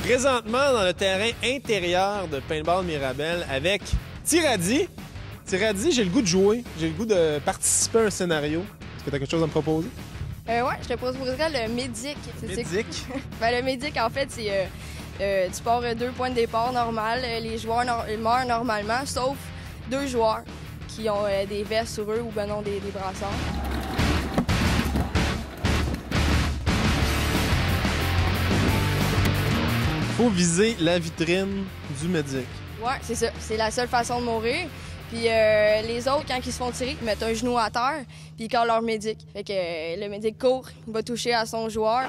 Présentement, dans le terrain intérieur de Paintball Mirabel avec Tiradi. Tiradi, j'ai le goût de jouer. J'ai le goût de participer à un scénario. Est-ce que tu as quelque chose à me proposer? Ouais, je te proposerais le Médic. Médic? Ben, le Médic, en fait, c'est tu pars 2 points de départ normal. Les joueurs meurent normalement, sauf 2 joueurs qui ont des vestes sur eux ou ben non, des brassards. Faut viser la vitrine du Médic. Ouais, c'est ça. C'est la seule façon de mourir. Puis les autres, quand ils se font tirer, ils mettent un genou à terre, puis ils collent leur Médic. Fait que le Médic court, il va toucher à son joueur.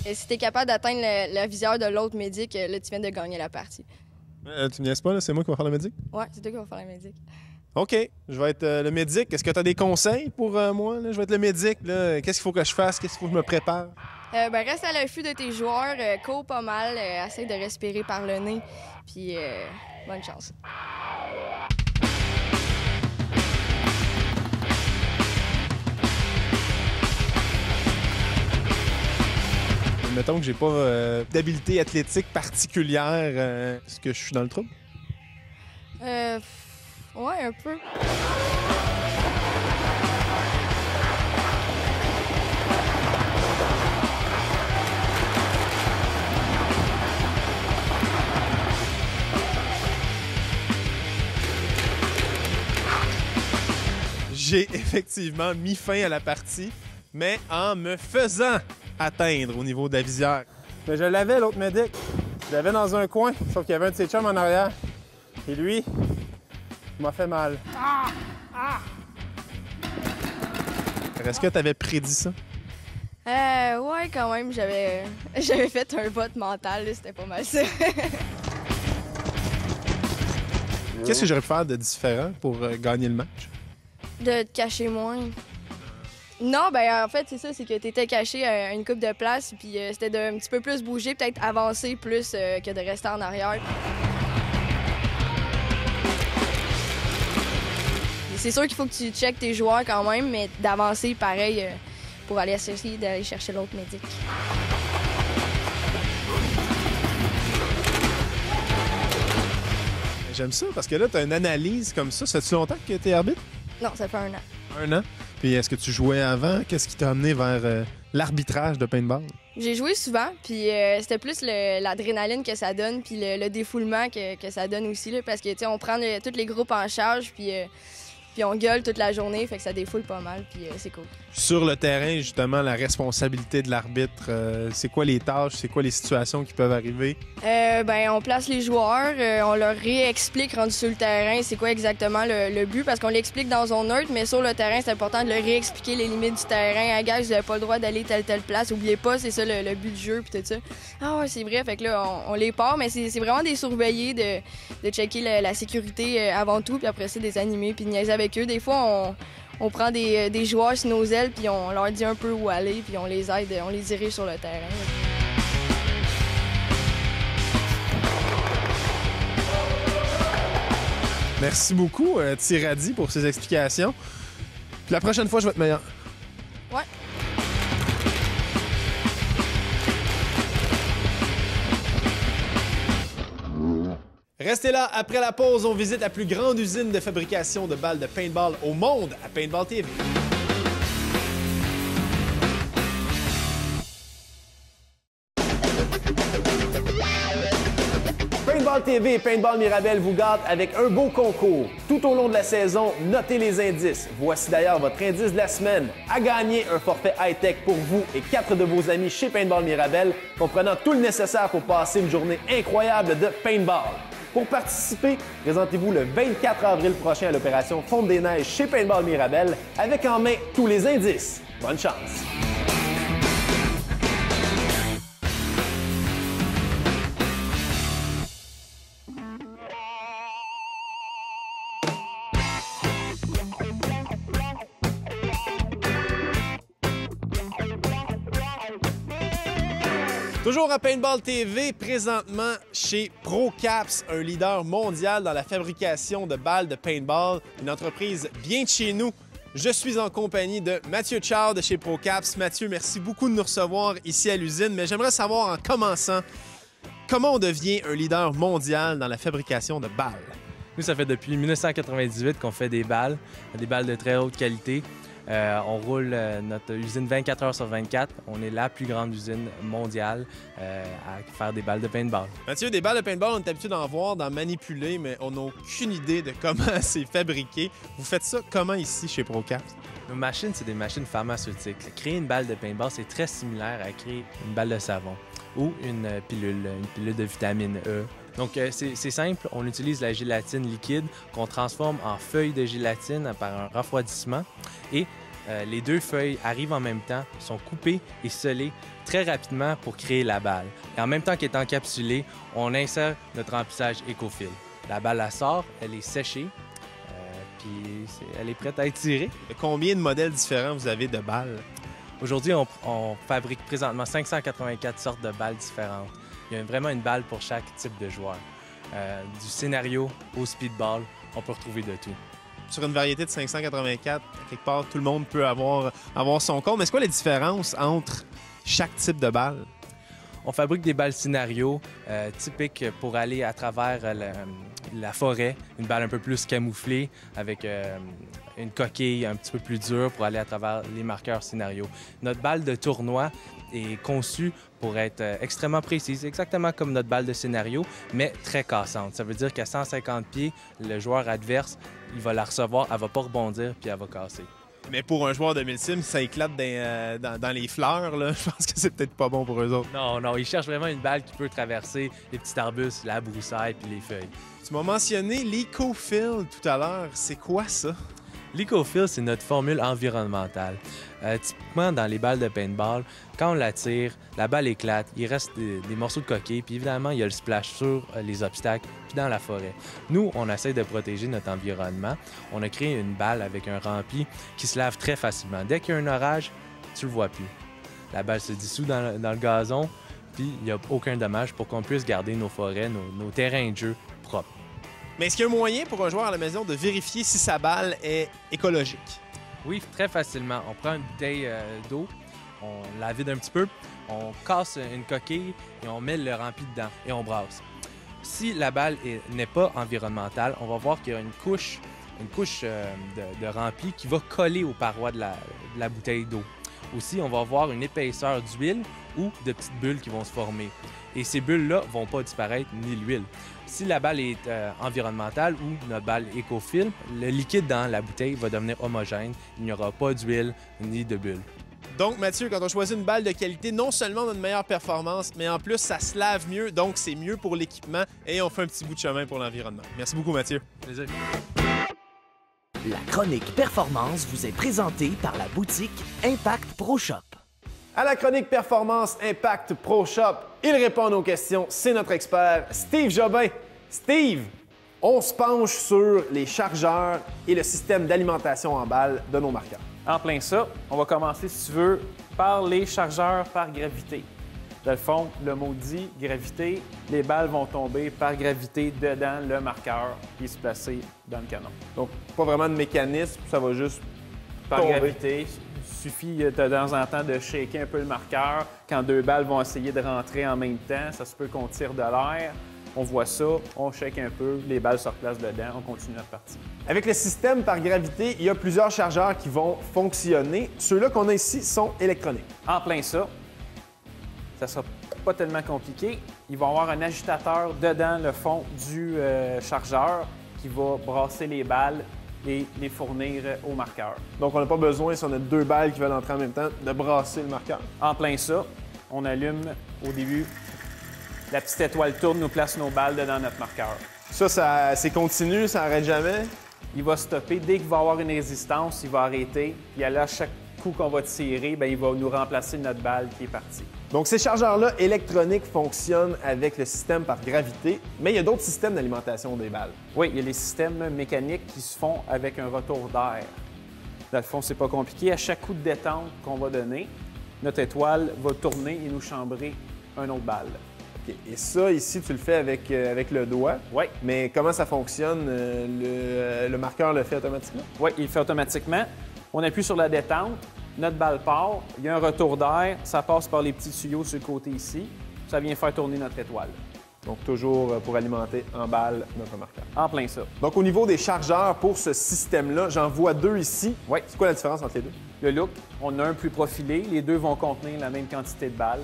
Et si t'es capable d'atteindre la visière de l'autre Médic, là, tu viens de gagner la partie. Tu me niaises pas, là? C'est moi qui vais faire le Médic? Ouais, c'est toi qui vas faire la Médic. OK, je vais être le Médic. Est-ce que tu as des conseils pour moi? Là? Je vais être le Médic. Qu'est-ce qu'il faut que je fasse? Qu'est-ce qu'il faut que je me prépare? Ben, reste à l'affût de tes joueurs, cours pas mal, essaye de respirer par le nez, puis bonne chance. Mettons que j'ai pas d'habileté athlétique particulière. Est-ce que je suis dans le trouble? Ouais, un peu. J'ai effectivement mis fin à la partie, mais en me faisant atteindre au niveau de la visière. Mais je l'avais, l'autre Médic. Je l'avais dans un coin, sauf qu'il y avait un de ses chums en arrière. Et lui, il m'a fait mal. Est-ce que tu avais prédit ça? Ouais, quand même, j'avais fait un vote mental, c'était pas mal ça. Qu'est-ce que j'aurais pu faire de différent pour gagner le match? De te cacher moins. Non, ben en fait, c'est ça, c'est que t'étais caché à une coupe de place, puis c'était d'un petit peu plus bouger, peut-être avancer plus que de rester en arrière. C'est sûr qu'il faut que tu checkes tes joueurs quand même, mais d'avancer pareil pour aller essayer d'aller chercher l'autre Médic. J'aime ça, parce que là, tu as une analyse comme ça. Ça fait-tu longtemps que tu es arbitre? Non, ça fait 1 an. 1 an. Puis est-ce que tu jouais avant? Qu'est-ce qui t'a amené vers l'arbitrage de paintball? J'ai joué souvent, puis c'était plus l'adrénaline que ça donne, puis le défoulement que ça donne aussi, là, parce que, tu sais, on prend tous les groupes en charge, puis on gueule toute la journée, fait que ça défoule pas mal, puis c'est cool. Sur le terrain, justement, la responsabilité de l'arbitre, c'est quoi les tâches, c'est quoi les situations qui peuvent arriver? Ben, on place les joueurs, on leur réexplique rendu sur le terrain c'est quoi exactement le but, parce qu'on l'explique dans zone neutre, mais sur le terrain, c'est important de leur réexpliquer les limites du terrain. Ah, gars, vous n'avez pas le droit d'aller telle place, oubliez pas, c'est ça le but du jeu, puis tout ça. Ah ouais, c'est vrai, fait que là, on les part, mais c'est vraiment des surveillés de checker la sécurité avant tout, puis après ça, des animés, puis de niaiser avec eux. Des fois, on prend des joueurs sur nos ailes, puis on leur dit un peu où aller, puis on les aide, on les dirige sur le terrain. Merci beaucoup, Tiradi, pour ces explications. Puis la prochaine fois, je vais être meilleur. Ouais. Restez là, après la pause, on visite la plus grande usine de fabrication de balles de paintball au monde à Paintball TV. Paintball TV et Paintball Mirabel vous gâtent avec un beau concours. Tout au long de la saison, notez les indices. Voici d'ailleurs votre indice de la semaine. À gagner un forfait high-tech pour vous et 4 de vos amis chez Paintball Mirabel, comprenant tout le nécessaire pour passer une journée incroyable de paintball. Pour participer, présentez-vous le 24 avril prochain à l'opération Fonte des Neiges chez Paintball Mirabel avec en main tous les indices. Bonne chance! Toujours à Paintball TV, présentement chez ProCaps, un leader mondial dans la fabrication de balles de paintball, une entreprise bien de chez nous. Je suis en compagnie de Mathieu Chard de chez ProCaps. Mathieu, merci beaucoup de nous recevoir ici à l'usine, mais j'aimerais savoir en commençant, comment on devient un leader mondial dans la fabrication de balles? Nous, ça fait depuis 1998 qu'on fait des balles de très haute qualité. On roule notre usine 24 heures sur 24. On est la plus grande usine mondiale à faire des balles de paintball. Mathieu, des balles de paintball, on est habitué d'en voir, d'en manipuler, mais on n'a aucune idée de comment c'est fabriqué. Vous faites ça comment ici chez ProCaps? Nos machines, c'est des machines pharmaceutiques. Créer une balle de paintball, c'est très similaire à créer une balle de savon ou une pilule de vitamine E. Donc, c'est simple. On utilise la gélatine liquide qu'on transforme en feuilles de gélatine par un refroidissement. Et les deux feuilles arrivent en même temps, sont coupées et scellées très rapidement pour créer la balle. Et en même temps qu'elle est encapsulée, on insère notre remplissage EcoFil. La balle, elle sort, elle est séchée, puis elle est prête à être tirée. Combien de modèles différents vous avez de balles? Aujourd'hui, on fabrique présentement 584 sortes de balles différentes. Il y a vraiment une balle pour chaque type de joueur. Du scénario au speedball, on peut retrouver de tout. Sur une variété de 584, quelque part, tout le monde peut avoir son compte. Mais c'est quoi les différences entre chaque type de balle? On fabrique des balles scénario typiques pour aller à travers la forêt, une balle un peu plus camouflée avec une coquille un petit peu plus dure pour aller à travers les marqueurs scénario. Notre balle de tournoi est conçue pour être extrêmement précise, exactement comme notre balle de scénario, mais très cassante. Ça veut dire qu'à 150 pieds, le joueur adverse, il va la recevoir, elle va pas rebondir, puis elle va casser. Mais pour un joueur de Milsim, ça éclate dans les fleurs, là. Je pense que c'est peut-être pas bon pour eux autres. Non, ils cherchent vraiment une balle qui peut traverser les petits arbustes, la broussaille puis les feuilles. Tu m'as mentionné l'EcoFil tout à l'heure. C'est quoi ça? L'EcoFil, c'est notre formule environnementale. Typiquement, dans les balles de paintball, quand on la tire, la balle éclate, il reste des morceaux de coquille, puis évidemment, il y a le splash sur les obstacles, puis dans la forêt. Nous, on essaie de protéger notre environnement. On a créé une balle avec un rempli qui se lave très facilement. Dès qu'il y a un orage, tu le vois plus. La balle se dissout dans le gazon, puis il n'y a aucun dommage pour qu'on puisse garder nos forêts, nos terrains de jeu propres. Mais est-ce qu'il y a un moyen pour un joueur à la maison de vérifier si sa balle est écologique? Oui, très facilement. On prend une bouteille d'eau, on la vide un petit peu, on casse une coquille et on met le rempli dedans et on brasse. Si la balle n'est pas environnementale, on va voir qu'il y a une couche de rempli qui va coller aux parois de la bouteille d'eau. Aussi, on va voir une épaisseur d'huile ou de petites bulles qui vont se former. Et ces bulles-là ne vont pas disparaître, ni l'huile. Si la balle est environnementale ou notre balle EcoFil, le liquide dans la bouteille va devenir homogène. Il n'y aura pas d'huile ni de bulles. Donc, Mathieu, quand on choisit une balle de qualité, non seulement on a une meilleure performance, mais en plus, ça se lave mieux, donc c'est mieux pour l'équipement et on fait un petit bout de chemin pour l'environnement. Merci beaucoup, Mathieu. Plaisir. La chronique performance vous est présentée par la boutique Impact Pro Shop. À la chronique Performance Impact Pro Shop, il répond à nos questions. C'est notre expert, Steve Jobin. Steve, on se penche sur les chargeurs et le système d'alimentation en balles de nos marqueurs. En plein ça, on va commencer, si tu veux, par les chargeurs par gravité. Dans le fond, le mot dit gravité, les balles vont tomber par gravité dedans le marqueur qui est se placer dans le canon. Donc, pas vraiment de mécanisme, ça va juste Par tomber. gravité, il suffit de temps en temps de shaker un peu le marqueur. Quand deux balles vont essayer de rentrer en même temps, ça se peut qu'on tire de l'air. On voit ça, on shake un peu, les balles se replacent dedans, on continue notre partie. Avec le système par gravité, il y a plusieurs chargeurs qui vont fonctionner. Ceux-là qu'on a ici sont électroniques. En plein ça sera pas tellement compliqué. Il va y avoir un agitateur dedans le fond du chargeur qui va brasser les balles et les fournir au marqueur. Donc, on n'a pas besoin, si on a deux balles qui veulent entrer en même temps, de brasser le marqueur. En plein ça, on allume au début. La petite étoile tourne, nous place nos balles dedans notre marqueur. Ça c'est continu, ça n'arrête jamais. Il va stopper. Dès qu'il va avoir une résistance, il va arrêter. Puis à chaque coup qu'on va tirer, bien, il va nous remplacer notre balle qui est partie. Donc, ces chargeurs-là électroniques fonctionnent avec le système par gravité, mais il y a d'autres systèmes d'alimentation des balles. Oui, il y a les systèmes mécaniques qui se font avec un retour d'air. Dans le fond, c'est pas compliqué. À chaque coup de détente qu'on va donner, notre étoile va tourner et nous chambrer une autre balle. OK. Et ça, ici, tu le fais avec le doigt. Oui. Mais comment ça fonctionne? Le marqueur le fait automatiquement? Oui, il le fait automatiquement. On appuie sur la détente, notre balle part, il y a un retour d'air, ça passe par les petits tuyaux sur le côté ici, ça vient faire tourner notre étoile. Donc, toujours pour alimenter en balle notre marqueur. En plein ça. Donc, au niveau des chargeurs pour ce système-là, j'en vois 2 ici. Oui. C'est quoi la différence entre les deux? Le look, on a un plus profilé, les deux vont contenir la même quantité de balles.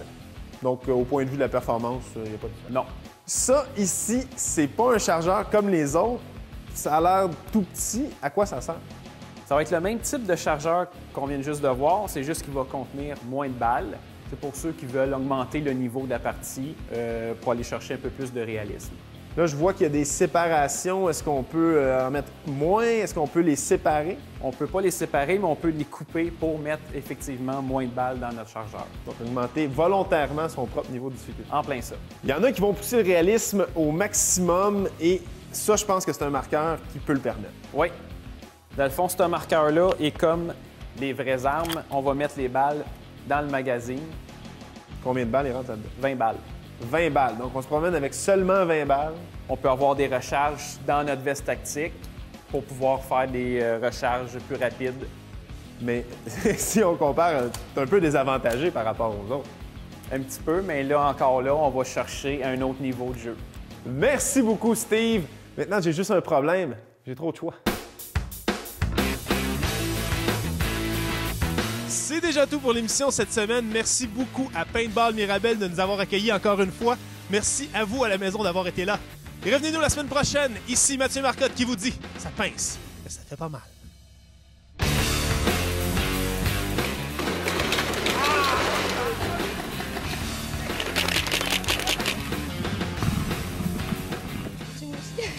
Donc, au point de vue de la performance, il n'y a pas de différence. Non. Ça, ici, c'est pas un chargeur comme les autres. Ça a l'air tout petit. À quoi ça sert? Ça va être le même type de chargeur qu'on vient juste de voir, c'est juste qu'il va contenir moins de balles. C'est pour ceux qui veulent augmenter le niveau de la partie pour aller chercher un peu plus de réalisme. Là, je vois qu'il y a des séparations. Est-ce qu'on peut en mettre moins? Est-ce qu'on peut les séparer? On ne peut pas les séparer, mais on peut les couper pour mettre effectivement moins de balles dans notre chargeur. Donc, augmenter volontairement son propre niveau de difficulté. En plein ça. Il y en a qui vont pousser le réalisme au maximum et ça, je pense que c'est un marqueur qui peut le permettre. Oui. Dans le fond, ce marqueur-là est comme les vraies armes. On va mettre les balles dans le magazine. Combien de balles il rentre là-dedans? 20 balles. 20 balles. Donc, on se promène avec seulement 20 balles. On peut avoir des recharges dans notre veste tactique pour pouvoir faire des recharges plus rapides. Mais si on compare, c'est un peu désavantagé par rapport aux autres. Un petit peu, mais là, encore là, on va chercher un autre niveau de jeu. Merci beaucoup, Steve. Maintenant, j'ai juste un problème. J'ai trop de choix. C'est déjà tout pour l'émission cette semaine. Merci beaucoup à Paintball Mirabel de nous avoir accueillis encore une fois. Merci à vous à la maison d'avoir été là. Et revenez-nous la semaine prochaine. Ici Mathieu Marcotte qui vous dit, ça pince, mais ça fait pas mal.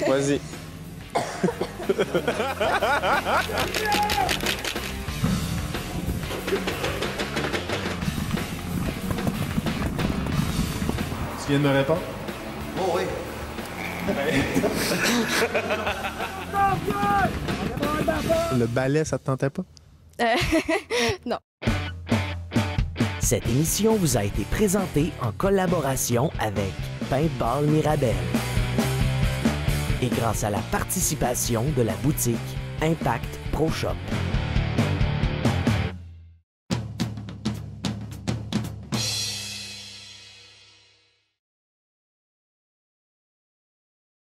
Vas-y. Tu viens de me répondre? Oh oui. Le ballet, ça te tentait pas? Non. Cette émission vous a été présentée en collaboration avec Paintball Mirabel et grâce à la participation de la boutique Impact Pro Shop.